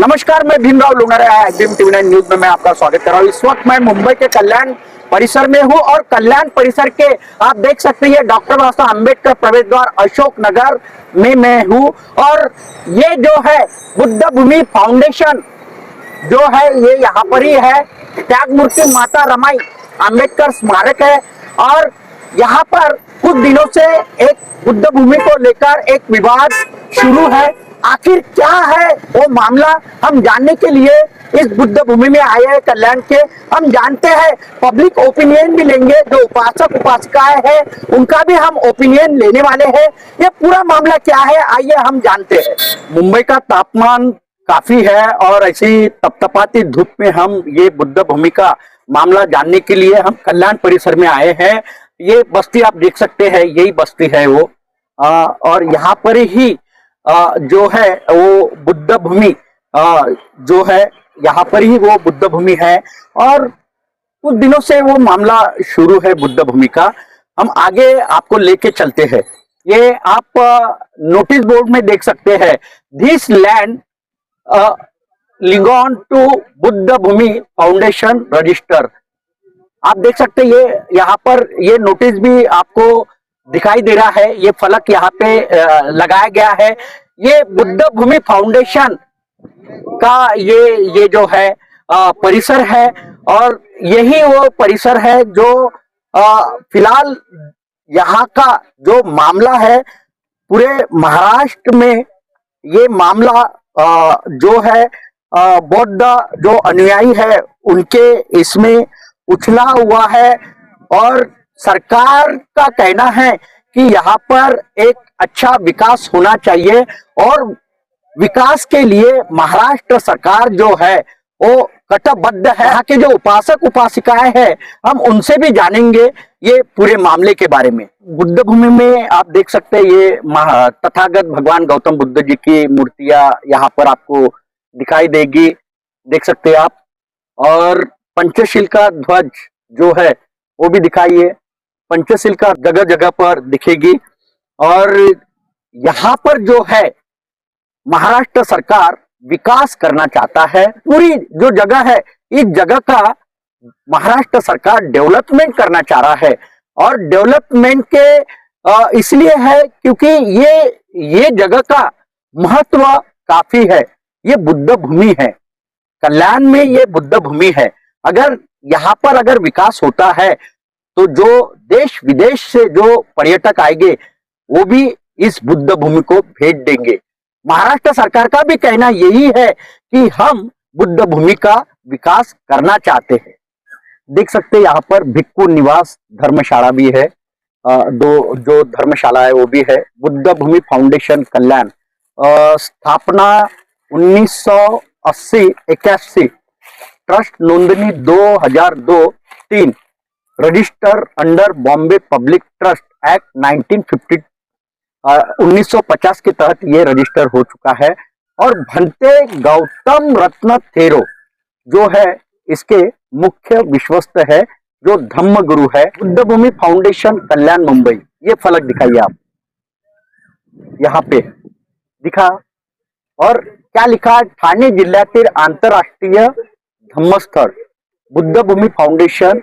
नमस्कार, मैं Bhimrao Lonare HBM TV 9 news में मैं आपका स्वागत कर रहा हूँ। इस वक्त मैं मुंबई के कल्याण परिसर में हूँ और कल्याण परिसर के आप देख सकते हैं डॉक्टर बाबा साहब अम्बेडकर प्रवेश द्वार अशोक नगर में मैं हूँ और ये जो है बुद्ध भूमि फाउंडेशन जो है ये यहाँ पर ही है। त्याग मूर्ति माता रमाई अम्बेडकर स्मारक है और यहाँ पर कुछ दिनों से एक बुद्ध भूमि को लेकर एक विवाद शुरू है। आखिर क्या है वो मामला, हम जानने के लिए इस बुद्ध भूमि में आए हैं कल्याण के। हम जानते हैं, पब्लिक ओपिनियन भी लेंगे, जो उपासक उपासिकाएं हैं उनका भी हम ओपिनियन लेने वाले हैं। ये पूरा मामला क्या है आइए हम जानते हैं। मुंबई का तापमान काफी है और ऐसी तपतपाती धूप में हम ये बुद्ध भूमि का मामला जानने के लिए हम कल्याण परिसर में आए हैं। ये बस्ती आप देख सकते हैं, यही बस्ती है वो और यहाँ पर ही जो है वो बुद्ध भूमि जो है यहाँ पर ही वो बुद्ध भूमि है और कुछ दिनों से वो मामला शुरू है बुद्ध भूमि का। हम आगे आपको लेके चलते हैं। ये आप नोटिस बोर्ड में देख सकते हैं, this land belonging to Buddha Bhoomi foundation register. आप देख सकते हैं ये यहाँ पर ये नोटिस भी आपको दिखाई दे रहा है। ये फलक यहाँ पे लगाया गया है। ये बुद्ध भूमि फाउंडेशन का ये जो है परिसर है और यही वो परिसर है जो फिलहाल यहाँ का जो मामला है पूरे महाराष्ट्र में ये मामला जो है बौद्ध जो अनुयायी है उनके इसमें उछला हुआ है और सरकार का कहना है कि यहाँ पर एक अच्छा विकास होना चाहिए और विकास के लिए महाराष्ट्र सरकार जो है वो कटिबद्ध है। यहाँ के जो उपासक उपासिकाएं हैं हम उनसे भी जानेंगे ये पूरे मामले के बारे में। बुद्ध भूमि में आप देख सकते हैं ये तथागत भगवान गौतम बुद्ध जी की मूर्तियां यहाँ पर आपको दिखाई देगी, देख सकते हैं आप। और पंचशील का ध्वज जो है वो भी दिखाइए, पंचशील का जगह जगह पर दिखेगी। और यहाँ पर जो है महाराष्ट्र सरकार विकास करना चाहता है। पूरी जो जगह है इस जगह का महाराष्ट्र सरकार डेवलपमेंट करना चाह रहा है और डेवलपमेंट के इसलिए है क्योंकि ये जगह का महत्व काफी है। ये बुद्ध भूमि है, कल्याण में ये बुद्ध भूमि है। अगर यहाँ पर अगर विकास होता है तो जो देश विदेश से जो पर्यटक आएंगे वो भी इस बुद्ध भूमि को भेंट देंगे। महाराष्ट्र सरकार का भी कहना यही है कि हम बुद्ध भूमि का विकास करना चाहते हैं। देख सकते हैं यहाँ पर भिक्खु निवास धर्मशाला भी है, दो जो धर्मशाला है वो भी है। बुद्ध भूमि फाउंडेशन कल्याण स्थापना 1980-81, ट्रस्ट नोंदणी 2002-3, register under Bombay public trust act 1950 के तहत ये रजिस्टर हो चुका है। और भंते गौतम रत्न थेरो जो है इसके मुख्य विश्वस्त है, जो धम्म गुरु है। बुद्ध भूमि फाउंडेशन कल्याण मुंबई, ये फलक दिखाइए आप, यहाँ पे दिखा। और क्या लिखा, ठाणे जिल्ह्यातील आंतरराष्ट्रीय धम्मस्थळ बुद्ध भूमि फाउंडेशन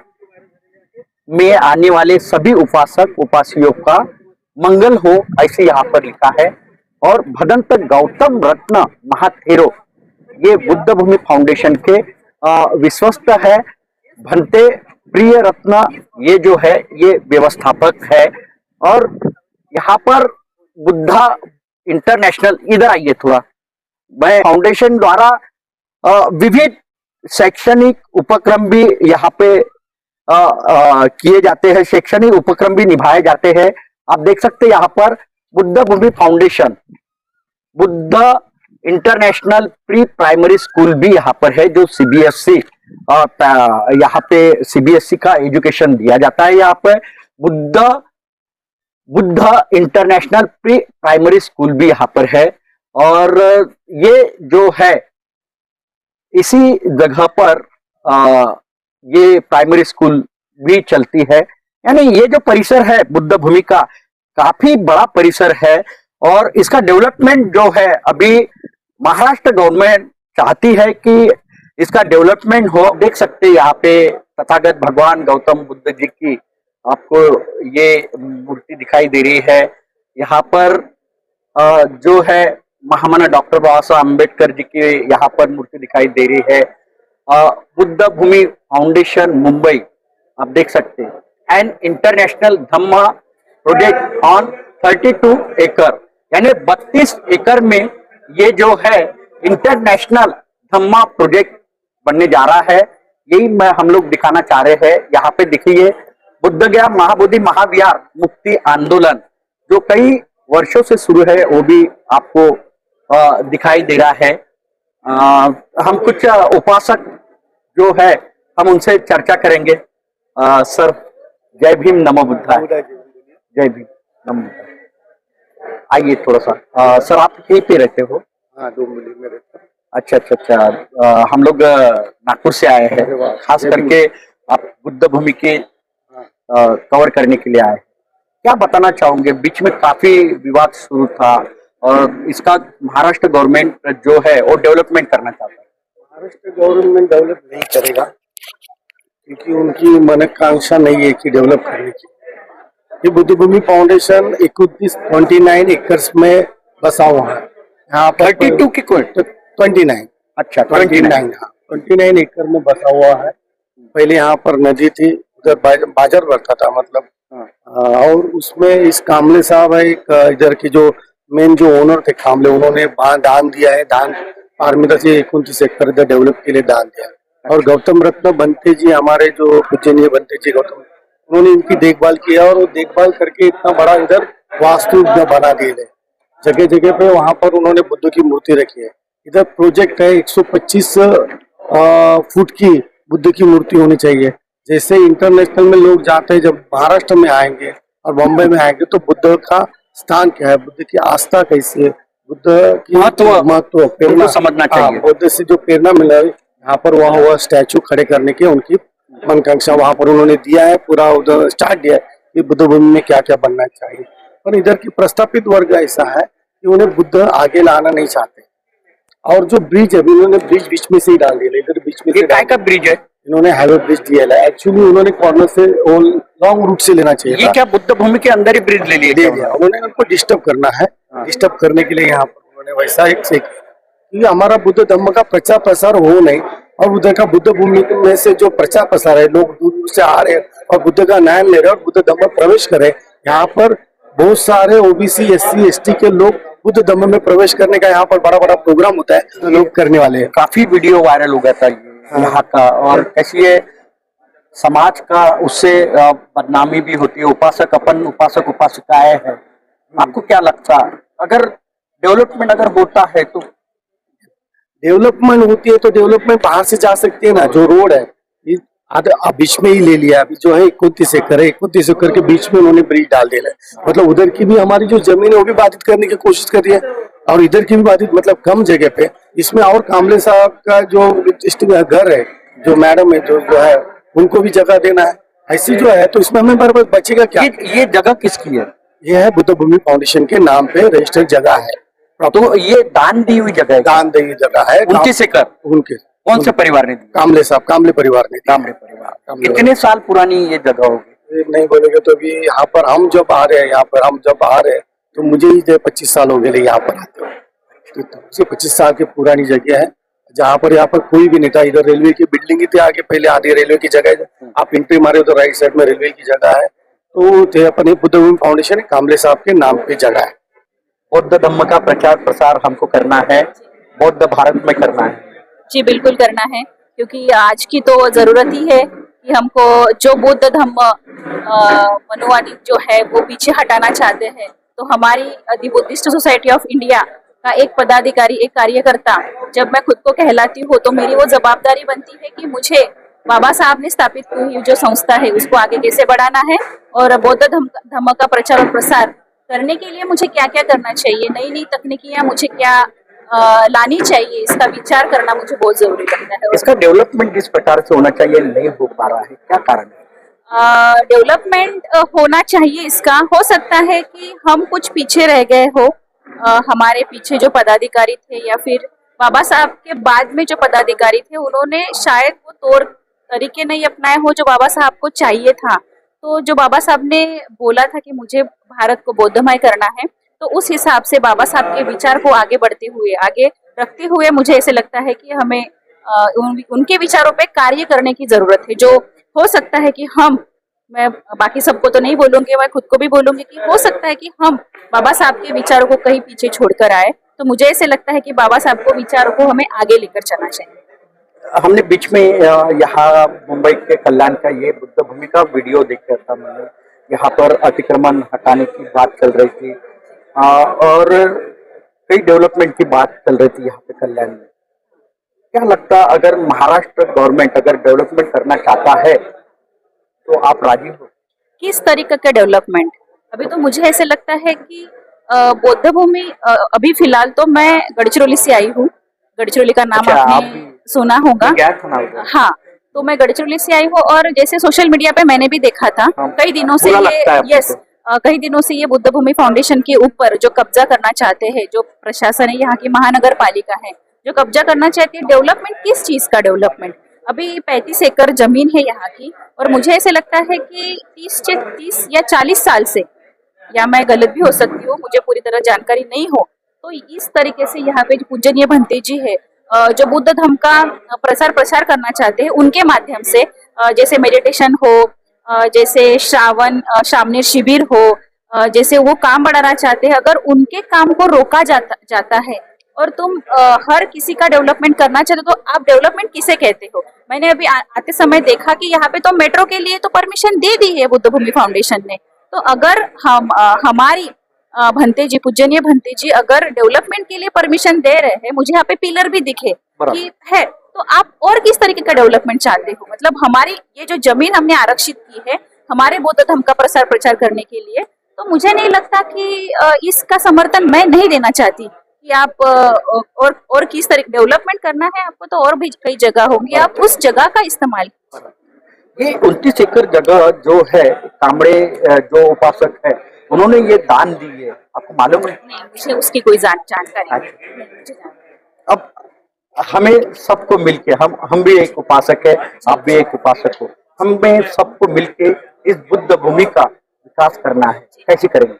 में आने वाले सभी उपासक उपासियों का मंगल हो, ऐसे यहाँ पर लिखा है। और भदंत गौतम रत्न महाथेरो ये बुद्ध भूमि फाउंडेशन के विश्वस्त है। भंते प्रिय रत्न ये जो है ये व्यवस्थापक है। और यहाँ पर बुद्धा इंटरनेशनल, इधर आइए थोड़ा, मैं फाउंडेशन द्वारा विविध शैक्षणिक उपक्रम भी यहाँ पे किए जाते हैं, शैक्षणिक उपक्रम भी निभाए जाते हैं। आप देख सकते हैं यहाँ पर Buddha Bhoomi foundation, Buddha international pre primary school भी यहाँ पर है, जो सीबीएसई यहाँ पे सीबीएसई का एजुकेशन दिया जाता है। यहाँ पे Buddha international pre primary school भी यहाँ पर है। और ये जो है इसी जगह पर ये प्राइमरी स्कूल भी चलती है। यानी ये जो परिसर है बुद्ध भूमि का काफी बड़ा परिसर है और इसका डेवलपमेंट जो है अभी महाराष्ट्र गवर्नमेंट चाहती है कि इसका डेवलपमेंट हो। देख सकते हैं यहाँ पे तथागत भगवान गौतम बुद्ध जी की आपको ये मूर्ति दिखाई दे रही है। यहाँ पर जो है महामना डॉक्टर बाबा साहब अम्बेडकर जी की यहाँ पर मूर्ति दिखाई दे रही है। बुद्ध भूमि फाउंडेशन मुंबई आप देख सकते हैं। And international Dhamma project on 32 एकड़, यानी 32 एकड़ में ये जो है इंटरनेशनल धम्मा प्रोजेक्ट बनने जा रहा है। यही मैं हम लोग दिखाना चाह रहे हैं। यहाँ पे देखिए बुद्ध गया महाबोधि महाविहार मुक्ति आंदोलन जो कई वर्षों से शुरू है वो भी आपको दिखाई दे रहा है। हम कुछ उपासक जो है हम उनसे चर्चा करेंगे। सर जय भीम नमो बुद्धाय। जय भीम नमो बुद्धाय। आइए थोड़ा सा। सर आप यहीं पे रहते हो? हाँ, डोंबिवली में रहता हूँ। अच्छा। हम लोग नागपुर से आए हैं, खास करके आप बुद्ध भूमि के कवर करने के लिए आए। क्या बताना चाहोगे? बीच में काफी विवाद शुरू था और इसका महाराष्ट्र गवर्नमेंट जो है वो डेवलपमेंट करना चाहता है। महाराष्ट्र गवर्नमेंट डेवलप नहीं करेगा क्योंकि उनकी मनोकांक्षा नहीं है कि डेवलप करने की। ये बुद्ध भूमि फाउंडेशन 29 एकर्स में बसा हुआ है। यहाँ पर 32 की कोई 29। अच्छा 29, हाँ 29 एकड़ में बसा हुआ है। पहले यहाँ पर नदी थी, उधर बाजार बढ़ता था मतलब। और उसमें इस कामले साहब है एक इधर के जो मेन जो ओनर थे कामले, उन्होंने दान दिया है। दान पारमिता से 29 एकड़ इधर डेवलप के लिए दान दिया। और गौतम रत्न बनते जी हमारे जो पूजनीय बनते जी गौतम, उन्होंने इनकी देखभाल किया और वो देखभाल करके इतना बड़ा इधर वास्तु बना दिए। जगह जगह पे वहां पर उन्होंने बुद्ध की मूर्ति रखी है। इधर प्रोजेक्ट है 125 फुट की बुद्ध की मूर्ति होनी चाहिए। जैसे इंटरनेशनल में लोग जाते हैं, जब महाराष्ट्र में आएंगे और बॉम्बे में आएंगे तो बुद्ध का स्थान क्या है, बुद्ध की आस्था कैसी है, बुद्ध की महत्व प्रेरणा समझना चाहिए। बुद्ध से जो प्रेरणा मिला है यहाँ पर वह स्टैचू खड़े करने की उनकी मनकांक्षा वहां पर उन्होंने दिया है। पूरा उधर स्टार्ट दिया है कि बुद्ध भूमि में क्या क्या बनना चाहिए। पर इधर की प्रस्थापित वर्ग ऐसा है कि उन्हें बुद्ध आगे लाना नहीं चाहते। और जो ब्रिज है उन्होंने ब्रिज बीच में से ही डाल दिया। इधर बीच में काय का ब्रिज है? इन्होंने हाईवे ब्रिज दिया है। एक्चुअली उन्होंने कॉर्नर से लॉन्ग रूट से लेना चाहिए। ये क्या बुद्ध भूमि के अंदर ही ब्रिज ले लिया? उन्होंने उनको डिस्टर्ब करना है। डिस्टर्ब करने के लिए यहाँ पर उन्होंने वैसा एक से क्योंकि हमारा बुद्ध धम्म का प्रचार प्रसार हो नहीं। और उधर का बुद्ध भूमि में से जो प्रचार प्रसार है, लोग दूर दूर से आ रहे हैं और बुद्ध का न्याय ले रहे हैं और बुद्ध धम्म प्रवेश करे। यहाँ पर बहुत सारे ओबीसी SC ST के लोग बुद्ध धम्म में प्रवेश करने का यहाँ पर बड़ा बड़ा प्रोग्राम होता है, तो लोग करने वाले हैं। काफी वीडियो वायरल हो गया था यहाँ का। और कैसी है समाज का उससे बदनामी भी होती है। उपासक उपासक उपासिकाएं हैं। आपको क्या लगता है अगर डेवलपमेंट अगर होता है तो? डेवलपमेंट होती है तो डेवलपमेंट बाहर से जा सकती है ना। जो रोड है बीच में ही ले लिया। अभी जो है 31 एकड़ के बीच में उन्होंने ब्रिज डाल दिया है। मतलब उधर की भी हमारी जो जमीन है वो भी बाधित करने की कोशिश कर रही है और इधर की भी बाधित, मतलब कम जगह पे। इसमें और कामले साहब का जो घर है, जो मैडम है जो है उनको भी जगह देना है। ऐसी जो है तो इसमें हमें बराबर बचेगा क्या? ये जगह किसकी है? ये है बुद्ध भूमि फाउंडेशन के नाम पे रजिस्टर्ड जगह है। तो ये दान दी हुई जगह है? दान दी हुई जगह है। 29 एकड़ उनके कौन से परिवार ने दी? कामले साहब, कामले परिवार ने। कामले परिवार। कितने साल पुरानी ये जगह होगी? नहीं बोलेंगे तो अभी यहाँ पर हम जब आ रहे हैं तो मुझे ही 25 साल हो गए यहाँ पर आते हुए। तो 25 साल की पुरानी जगह है जहाँ पर कोई भी नहीं था। इधर रेलवे की बिल्डिंग ही थी आगे, पहले आधी रेलवे की जगह है। आप एंट्री मारे तो राइट साइड में रेलवे की जगह है। तो थे अपने बुद्ध भूमि फाउंडेशन कामले साहब के नाम पे जगह है। बौद्ध धम्म का प्रचार प्रसार हमको करना है, बौद्ध भारत में करना है। जी बिल्कुल करना है, क्योंकि आज की तो जरूरत ही है कि हमको जो बौद्ध धम्म मनुवादी जो है वो पीछे हटाना चाहते हैं। तो हमारी दी बुद्धिस्ट सोसाइटी ऑफ इंडिया का एक पदाधिकारी, एक कार्यकर्ता जब मैं खुद को कहलाती हूँ तो मेरी वो जवाबदारी बनती है कि मुझे बाबा साहब ने स्थापित की हुई जो संस्था है उसको आगे कैसे बढ़ाना है और बौद्ध धम्म का प्रचार और प्रसार करने के लिए मुझे क्या क्या करना चाहिए, नई नई तकनीकियां मुझे क्या लानी चाहिए, इसका विचार करना मुझे बहुत जरूरी लगता है। इसका डेवलपमेंट किस प्रकार से होना चाहिए, नहीं हो पा रहा है, क्या कारण है? डेवलपमेंट होना चाहिए। इसका हो सकता है कि हम कुछ पीछे रह गए हो, हमारे पीछे जो पदाधिकारी थे या फिर बाबा साहब के बाद में जो पदाधिकारी थे उन्होंने शायद वो तौर तरीके नहीं अपनाए हो जो बाबा साहब को चाहिए था। तो जो बाबा साहब ने बोला था कि मुझे भारत को बौद्धमय करना है, तो उस हिसाब से बाबा साहब के विचार को आगे बढ़ते हुए, आगे रखते हुए मुझे ऐसे लगता है कि हमें उनके विचारों पे कार्य करने की जरूरत है। जो हो सकता है कि मैं बाकी सबको तो नहीं बोलूंगी, मैं खुद को भी बोलूंगी कि हो सकता है कि हम बाबा साहब के विचारों को कहीं पीछे छोड़कर आए। तो मुझे ऐसे लगता है कि बाबा साहब को विचारों को हमें आगे लेकर चलना चाहिए। हमने बीच में यहाँ मुंबई के कल्याण का ये बुद्ध भूमि का वीडियो देखा था मैंने। यहाँ पर अतिक्रमण हटाने की बात चल रही थी और कई डेवलपमेंट की बात चल रही थी यहाँ पे कल्याण में। क्या लगता अगर महाराष्ट्र गवर्नमेंट अगर डेवलपमेंट करना चाहता है तो आप राजी हो? किस तरीके का डेवलपमेंट? अभी तो मुझे ऐसे लगता है कि बौद्ध भूमि अभी फिलहाल तो मैं गढ़चिरौली से आई हूँ। गढ़चिरौली का नाम अच्छा, आपने सुना होगा। गया था ना उधर? हाँ, तो मैं गढ़चिरौली से आई हूँ और जैसे सोशल मीडिया पे मैंने भी देखा था कई दिनों से कई दिनों से ये बुद्ध भूमि फाउंडेशन के ऊपर जो कब्जा करना चाहते हैं, जो प्रशासन है यहाँ की महानगर पालिका है जो कब्जा करना चाहती है, डेवलपमेंट किस चीज का डेवलपमेंट? अभी 35 एकड़ जमीन है यहाँ की और मुझे ऐसे लगता है कि 30 या 40 साल से, या मैं गलत भी हो सकती हूँ, मुझे पूरी तरह जानकारी नहीं हो, तो इस तरीके से यहाँ पे पूजनीय भंते जी है जो बुद्ध धर्म का प्रसार करना चाहते हैं, उनके माध्यम से जैसे मेडिटेशन हो, जैसे श्रावण शिविर हो, जैसे वो काम बढ़ाना चाहते हैं, अगर उनके काम को रोका जाता है और तुम हर किसी का डेवलपमेंट करना चाहते हो, तो आप डेवलपमेंट किसे कहते हो? मैंने अभी आते समय देखा कि यहाँ पे तो मेट्रो के लिए तो परमिशन दे दी है बुद्ध भूमि फाउंडेशन ने। तो अगर हम हमारी भंते जी, पूजनीय भंते जी अगर डेवलपमेंट के लिए परमिशन दे रहे हैं, मुझे यहाँ पे पिलर भी दिखे कि है, तो आप और किस तरीके का डेवलपमेंट चाहते हो? मतलब हमारी ये जो जमीन हमने आरक्षित की है हमारे बौद्ध धर्म का प्रचार करने के लिए, तो मुझे नहीं लगता कि इसका समर्थन मैं नहीं देना चाहती कि आप और किस तरीके डेवलपमेंट करना है आपको, तो और भी कई जगह होंगी, आप उस जगह का इस्तेमाल। ये 29 एकड़ जगह जो है कामड़े जो उपासक है उन्होंने ये दान दी है, आपको मालूम है? नहीं, मुझे उसकी कोई जानकारी नहीं। अब हमें सबको मिलके हम भी एक उपासक है, आप भी एक उपासक हो, हमें सबको मिलके इस बुद्ध भूमि का विकास करना है। कैसे करेंगे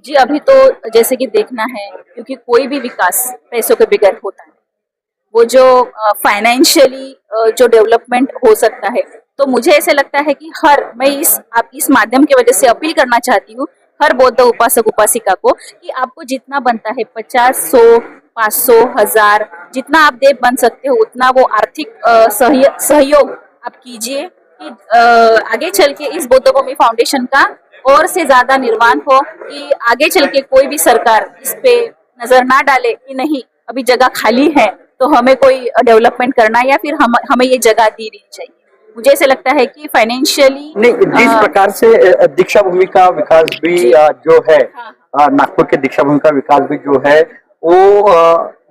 जी? अभी तो जैसे कि देखना है, क्योंकि कोई भी विकास पैसों के बगैर होता है। वो जो फाइनेंशियली जो डेवलपमेंट हो सकता है, तो मुझे ऐसे लगता है कि मैं इस माध्यम की वजह से अपील करना चाहती हूँ हर बौद्ध उपासक उपासिका को कि आपको जितना बनता है 50, 100, 500, 1000 जितना आप दे बन सकते हो उतना वो आर्थिक सहयोग आप कीजिए कि आगे चल के इस बौद्ध भूमि फाउंडेशन का और से ज्यादा निर्माण हो, कि आगे चल के कोई भी सरकार इस पे नजर ना डाले कि नहीं अभी जगह खाली है तो हमें कोई डेवलपमेंट करना या फिर हमें ये जगह दी नहीं चाहिए। मुझे ऐसे लगता है कि फाइनेंशियली नहीं, जिस प्रकार से दीक्षा भूमि का विकास भी जो है, नागपुर के दीक्षा भूमि का विकास भी जो है वो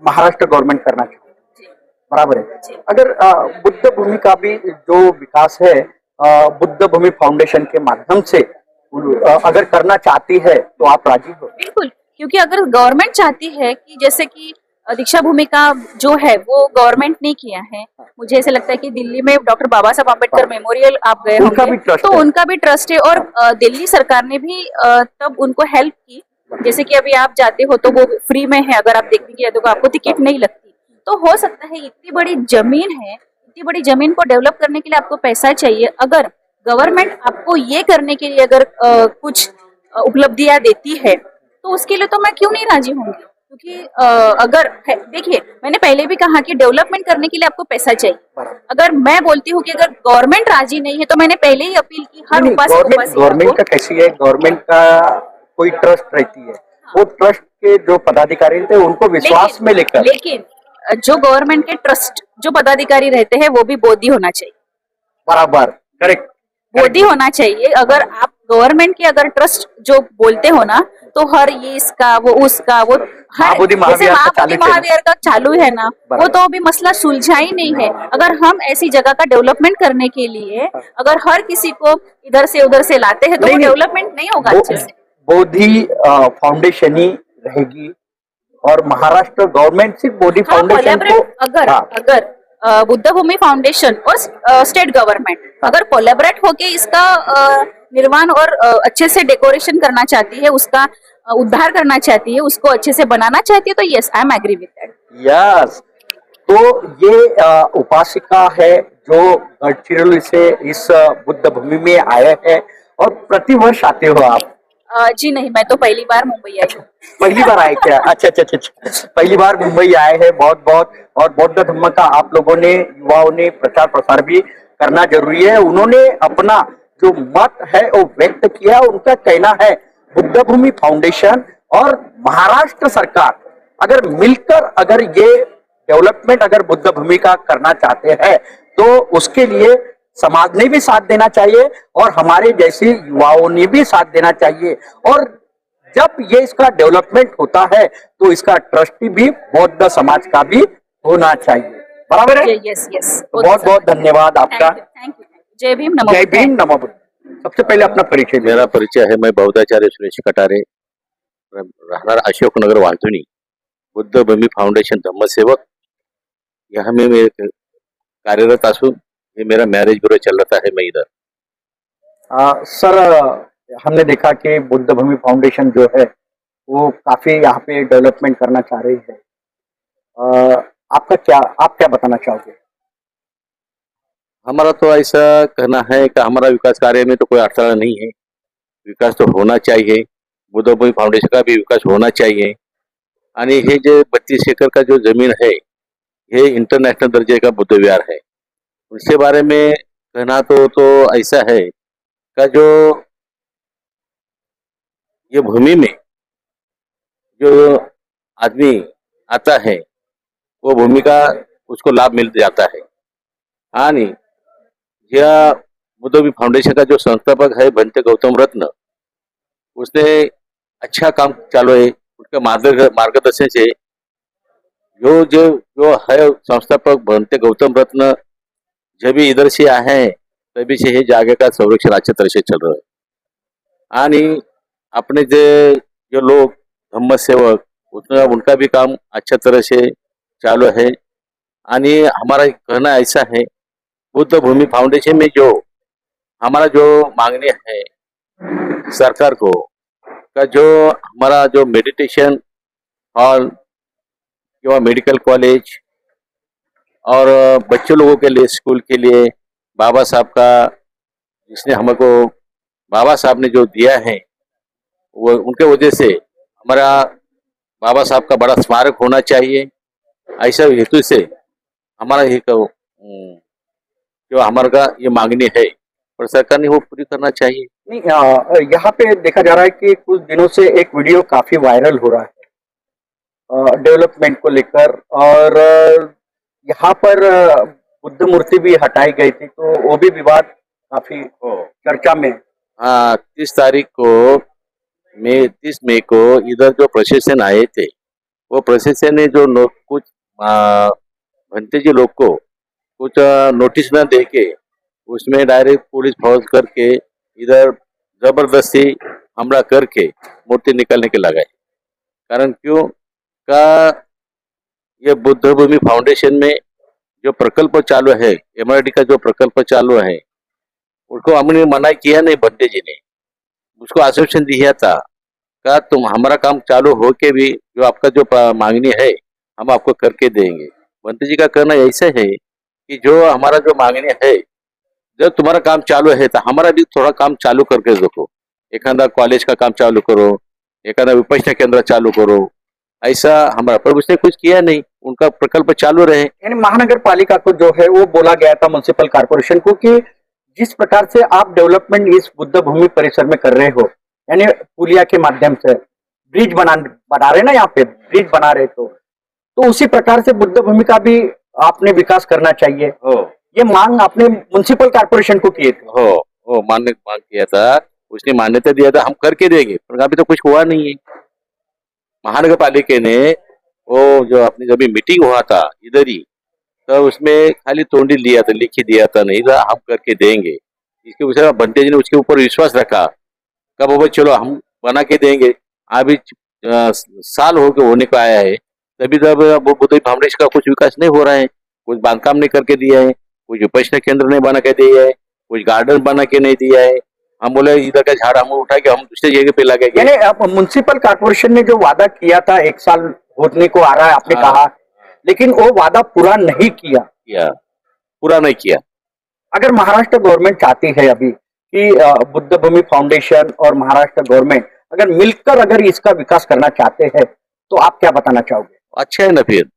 महाराष्ट्र गवर्नमेंट करना चाहती है, बराबर है। अगर बुद्ध भूमि का भी जो विकास है बुद्ध भूमि फाउंडेशन के माध्यम से अगर करना चाहती है तो आप राजी हो? बिल्कुल, क्योंकि अगर गवर्नमेंट चाहती है कि जैसे कि दीक्षा भूमि का जो है वो गवर्नमेंट ने किया है, मुझे ऐसा लगता है कि दिल्ली में डॉक्टर बाबा साहब अम्बेडकर मेमोरियल आप गए होंगे, तो उनका भी ट्रस्ट है और दिल्ली सरकार ने भी तब उनको हेल्प की। जैसे कि अभी आप जाते हो तो वो फ्री में है, अगर आप देखने की तो आपको टिकट नहीं लगती। तो हो सकता है इतनी बड़ी जमीन है, इतनी बड़ी जमीन को डेवलप करने के लिए आपको पैसा चाहिए। अगर गवर्नमेंट आपको ये करने के लिए अगर कुछ उपलब्धियां देती है तो उसके लिए तो मैं क्यों नहीं राजी होंगी? क्योंकि अगर देखिए, मैंने पहले भी कहा कि डेवलपमेंट करने के लिए आपको पैसा चाहिए। अगर मैं बोलती हूँ कि अगर गवर्नमेंट राजी नहीं है तो मैंने पहले ही अपील की हर गवर्नमेंट का कैसी है, गवर्नमेंट का कोई ट्रस्ट रहती है, वो ट्रस्ट के जो पदाधिकारी थे उनको विश्वास में लेकर, लेकिन जो गवर्नमेंट के ट्रस्ट जो पदाधिकारी रहते हैं वो भी बौद्धि होना चाहिए। बराबर, करेक्ट, बौद्धि होना चाहिए। अगर आप गवर्नमेंट के अगर ट्रस्ट जो बोलते हो ना, तो हर ये इसका वो उसका वो महाबोधि महावीर का चालू है ना, वो तो अभी मसला सुलझा ही नहीं है। अगर हम ऐसी जगह का डेवलपमेंट करने के लिए अगर हर किसी को इधर से उधर से लाते हैं तो वो डेवलपमेंट नहीं होगा अच्छे से। बोधि फाउंडेशन ही रहेगी और महाराष्ट्र गवर्नमेंट सिर्फ मोदी हाँ, फाउंडेशन को कोलैबोरेट अगर हाँ, अगर बुद्ध भूमि फाउंडेशन और स्टेट गवर्नमेंट अगर कोलैबोरेट होके इसका निर्माण और अच्छे से डेकोरेशन करना चाहती है, उसका उद्धार करना चाहती है, उसको अच्छे से बनाना चाहती है, तो yes I am agree with that. Yes. तो ये उपासिका है जो गढ़चिरौली से इस बुद्ध भूमि में आए हैं और प्रतिवर्ष आते हो आप? जी नहीं, मैं तो पहली बार मुंबई आई हूँ। पहली बार आए क्या? अच्छा अच्छा अच्छा अच्छा। पहली बार मुंबई आए हैं, बहुत बहुत। और बौद्ध धर्म का आप लोगों ने, युवाओं ने प्रचार प्रसार भी करना जरूरी है। उन्होंने अपना जो मत है वो व्यक्त किया। उनका कहना है बुद्ध भूमि फाउंडेशन और महाराष्ट्र सरकार अगर मिलकर अगर ये डेवलपमेंट अगर बुद्ध भूमि का करना चाहते हैं तो उसके लिए समाज ने भी साथ देना चाहिए और हमारे जैसे युवाओं ने भी साथ देना चाहिए। और जब ये इसका डेवलपमेंट होता है तो इसका ट्रस्टी भी बौद्ध समाज का भी होना चाहिए। बराबर है? यस यस, बहुत बहुत धन्यवाद आपका। Thank you. जय भीम, नमो जय बुद्धाय। भीम, नमो बुद्ध। सबसे पहले अपना परिचय मेरा परिचय है, मैं बौद्धाचार्य सुरेश कटारे, राहणार अशोकनगर वांथुनी, बुद्ध भूमि फाउंडेशन धम्मसेवक। यहाँ में मैं कार्यरत असून ये मेरा मैरिज ब्यूरो चल रहा है। मैं इधर सर हमने देखा कि बुद्ध भूमि फाउंडेशन जो है वो काफी यहाँ पे डेवलपमेंट करना चाह रही है। आप क्या बताना चाहोगे? हमारा तो ऐसा कहना है कि हमारा विकास कार्य में तो कोई अड़चन नहीं है। विकास तो होना चाहिए, बुद्ध भूमि फाउंडेशन का भी विकास होना चाहिए। आणि हे जे 32 एकड़ का जो जमीन है ये इंटरनेशनल दर्जे का बुद्ध विहार है। उसके बारे में कहना तो ऐसा है का जो ये भूमि में जो आदमी आता है वो भूमि का उसको लाभ मिल जाता है। आणि या बुद्ध भूमि फाउंडेशन का जो संस्थापक है भंते गौतम रत्न, उसने अच्छा काम चालू है। उसके मार्गदर्शन से जो है संस्थापक भंते गौतम रत्न जब भी इधर से आए हैं तभी से ये जागे का संरक्षण अच्छे तरह से चल रहा है। आणि अपने जो लोग धम्म सेवक उनका भी काम अच्छा तरह से चालू है। आणि हमारा कहना ऐसा है बुद्ध भूमि फाउंडेशन में जो हमारा जो मांगने है सरकार को का जो हमारा जो मेडिटेशन हॉल या मेडिकल कॉलेज और बच्चों लोगों के लिए स्कूल के लिए बाबा साहब का जिसने हमको बाबा साहब ने जो दिया है वो उनके वजह से हमारा बाबा साहब का बड़ा स्मारक होना चाहिए। ऐसा हेतु से हमारा जो हमारा का ये मांगनी है और सरकार ने वो पूरी करना चाहिए। नहीं, यहाँ पे देखा जा रहा है कि कुछ दिनों से एक वीडियो काफी वायरल हो रहा है डेवलपमेंट को लेकर और यहाँ पर बुद्ध मूर्ति भी हटाई गई थी तो वो भी विवाद काफी चर्चा में। हाँ, 30 मई को इधर जो प्रशासन आए थे वो प्रशासन ने जो कुछ भंते जी लोग को कुछ नोटिस न दे के उसमें डायरेक्ट पुलिस फौज करके इधर जबरदस्ती हमला करके मूर्ति निकालने के लगाए। कारण क्यों का ये बुद्ध भूमि फाउंडेशन में जो प्रकल्प चालू है MRD का जो प्रकल्प चालू है उसको हमने मना किया नहीं। भंते जी ने उसको आश्वासन दिया था का तुम हमारा काम चालू हो के भी जो आपका जो मांगनी है हम आपको करके देंगे। भंते जी का कहना ऐसा है कि जो हमारा जो मांगनी है जब तुम्हारा काम चालू है तो हमारा भी थोड़ा काम चालू करके देखो। एखादा कॉलेज का काम चालू करो, एखादा विपश्यना केंद्र चालू करो, ऐसा हमारा पर उसने कुछ किया नहीं। उनका प्रकल्प चालू रहे। यानी महानगर पालिका को जो है वो बोला गया था म्युनिसिपल कारपोरेशन को कि जिस प्रकार से आप डेवलपमेंट इस बुद्ध भूमि परिसर में कर रहे हो यानी पुलिया के माध्यम से ब्रिज बना रहे ना, यहाँ पे ब्रिज बना रहे तो उसी प्रकार से बुद्ध भूमि का भी आपने विकास करना चाहिए। ये मांग आपने म्युनिसिपल कारपोरेशन को किए थे? हो मांग किया था, उसने मान्यता दिया था हम करके देंगे, पर अभी तो कुछ हुआ नहीं है। महानगर पालिका ने वो जो अपनी जब मीटिंग हुआ था इधर ही तो उसमें खाली तोंडी लिया था, लिखी दिया था, नहीं था हम करके देंगे। इसके ऊपर भंते जी ने उसके ऊपर विश्वास रखा कब वो चलो हम बना के देंगे। अभी साल हो गए होने को आया है, तभी तब वो बुद्ध फाउंडेशन का कुछ विकास नहीं हो रहा है, कुछ बांधकाम नहीं करके दिया है, कुछ विपश्यना केंद्र नहीं बना के दिया है, कुछ गार्डन बना के नहीं दिया है। हम बोले इधर का झाड़ हम उठा के हम दूसरी जगह पे लगेंगे। यानी अब म्युनिसिपल कॉर्पोरेशन ने जो वादा किया था 1 साल होने को आ रहा है आपने हाँ। कहा, लेकिन वो वादा पूरा नहीं किया। पूरा नहीं किया। अगर महाराष्ट्र गवर्नमेंट चाहती है अभी कि बुद्ध भूमि फाउंडेशन और महाराष्ट्र गवर्नमेंट अगर मिलकर अगर इसका विकास करना चाहते हैं तो आप क्या बताना चाहोगे? अच्छा है ना, फिर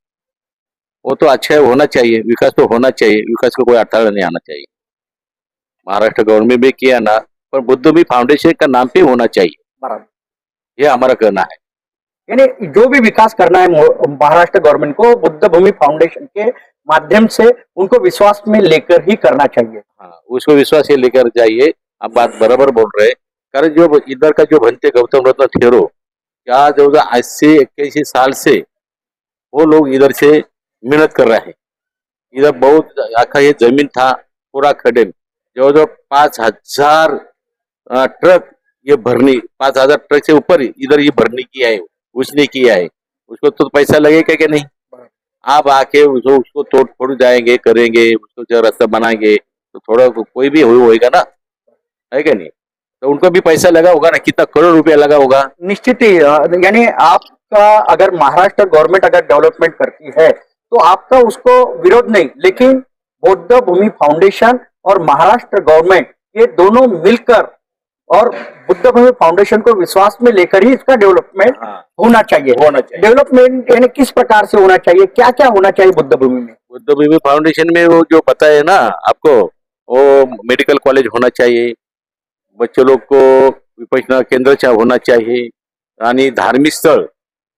वो तो अच्छा है, होना चाहिए, विकास तो होना चाहिए, विकास को कोई अड़थड़ा नहीं आना चाहिए। महाराष्ट्र गवर्नमेंट भी किया ना, पर बुद्ध भूमि फाउंडेशन का नाम पे होना चाहिए, बराबर। ये हमारा कहना है। यानी जो भी विकास करना है महाराष्ट्र गवर्नमेंट को बुद्ध भूमि फाउंडेशन के माध्यम से उनको विश्वास में लेकर ही करना चाहिए। हाँ, उसको विश्वास ये लेकर जाइए। आप बात बराबर बोल रहे हैं, कारण जो इधर का जो बनते गौतम रत्न ठेरो, क्या जो 80-81 साल से वो लोग इधर से मेहनत कर रहे हैं। इधर बहुत आखा ये जमीन था पूरा खड्डे में, जो 5,000 ट्रक ये भरनी, 5,000 ट्रक से ऊपर इधर ये भरनी किया है, उसने किया है। उसको तो पैसा लगेगा कि नहीं? आप आके उसको तोड़ फोड़ जाएंगे, करेंगे, उसको जो रास्ता बनाएंगे तो थोड़ा कोई भी होएगा ना, है क्या नहीं? तो उनको भी पैसा लगा होगा ना, कितना करोड़ रुपया लगा होगा। निश्चित ही यानी आपका अगर महाराष्ट्र गवर्नमेंट अगर डेवलपमेंट करती है तो आपका उसको विरोध नहीं, लेकिन बुद्ध भूमि फाउंडेशन और महाराष्ट्र गवर्नमेंट ये दोनों मिलकर और बुद्ध भूमि फाउंडेशन को विश्वास में लेकर ही इसका डेवलपमेंट होना चाहिए। डेवलपमेंट यानी किस प्रकार से होना चाहिए, क्या क्या होना चाहिए बुद्ध भूमि में? बुद्ध भूमि फाउंडेशन में वो जो पता है ना आपको, वो मेडिकल कॉलेज होना चाहिए, बच्चे लोग को विपश्यना केंद्र होना चाहिए, आणि धार्मिक स्थळ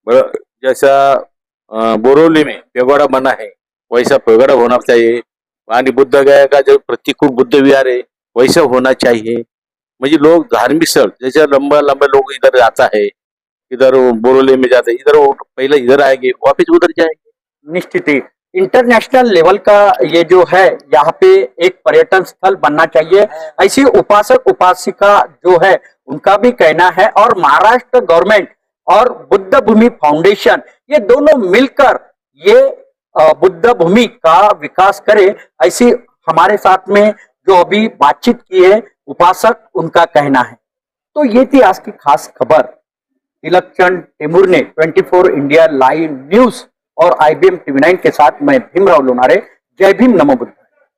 जैसा बोरोवली में पेगोड़ा बना है वैसा पेगोड़ा होना चाहिए, आणि बुद्ध गया का जो प्रतिकूल बुद्ध विहार है वैसा होना चाहिए। मुझे लोग धार्मिक स्थल जैसे लंबा लंबा लोग इधर आता है, इधर बोरोवली में जाते, इधर वो पहले इधर आएंगे वापिस उधर जाएंगे। निश्चित ही इंटरनेशनल लेवल का ये जो है यहाँ पे एक पर्यटन स्थल बनना चाहिए, ऐसी उपासक उपासिका जो है उनका भी कहना है। और महाराष्ट्र गवर्नमेंट और बुद्ध भूमि फाउंडेशन ये दोनों मिलकर ये बुद्ध भूमि का विकास करे, ऐसी हमारे साथ में जो अभी बातचीत की है उपासक उनका कहना है। तो ये थी आज की खास खबर। तिलकचंद टेमूर ने 24 इंडिया लाइव न्यूज और IBM TV9 के साथ मैं भीमराव लोनारे। जय भीम, नमो बुद्ध।